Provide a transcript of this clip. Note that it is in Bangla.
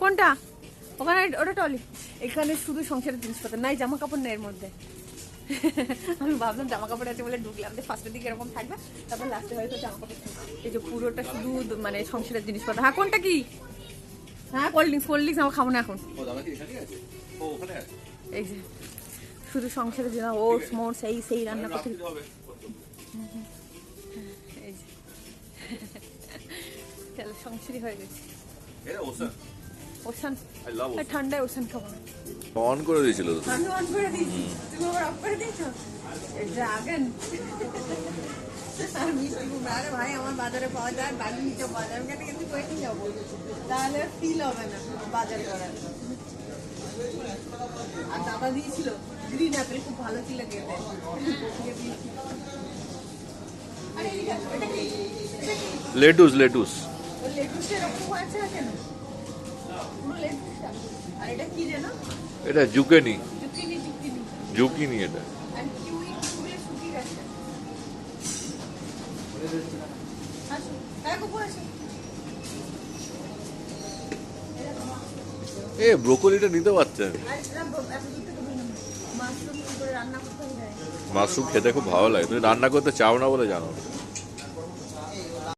কোনটা? ওখানে ওটা টলি। এখানে শুধু সংসারের জিনিসপত্র নাই, জামা কাপড় নেই এর মধ্যে। আমি ভাবলাম জামা কাপড় আছে বলে ঢুকলাম, যে ফার্স্টের দিকে এরকম থাকবে, তারপর লাস্টে হয়তো জামা কাপড় থাকবে। এই যে পুরোটা শুধু মানে সংসারের জিনিসপত্র। হ্যাঁ কোনটা কি? হ্যাঁ কোল্ড ড্রিঙ্কস আমার খাবো না এখন। এই যে শুধু সংসারের জিনিস, ওটস মোটস সেই রান্না করতে। এই যে চলো সংসারই হয়ে গেছে। ওশান ঠান্ডায় ওশান খাবো না। অন করে দিয়েছিল তো। আমি অন করে দিয়েছি, তুমি আবার অফ করে দিয়েছো। ড্রাগন আর মিষ্টি কুমড়া। আরে ভাই আমার বাজারে পাওয়া যায়, বাড়ি নিচে বাজার কেটে কিন্তু কয়েকটি যাবো, তাহলে ফিল হবে না বাজার করার। আর দাদা দিয়েছিল গ্রিন অ্যাপেল, খুব ভালো ছিল খেতে। আরে এটা কি? লেটুস লেটুসের এরকম আছে না কেন? পুরো লেটুসটা। আর এটা কি জানো? এটা জুকিনি। জুকিনি এটা। আর কিউই শুকিয়ে গেছে। আসো আসো। ব্রোকলিটা নিতে পারছেন। মাশরুম খেতে খুব ভালো লাগে, তুমি রান্না করতে চাও না বলে জানো।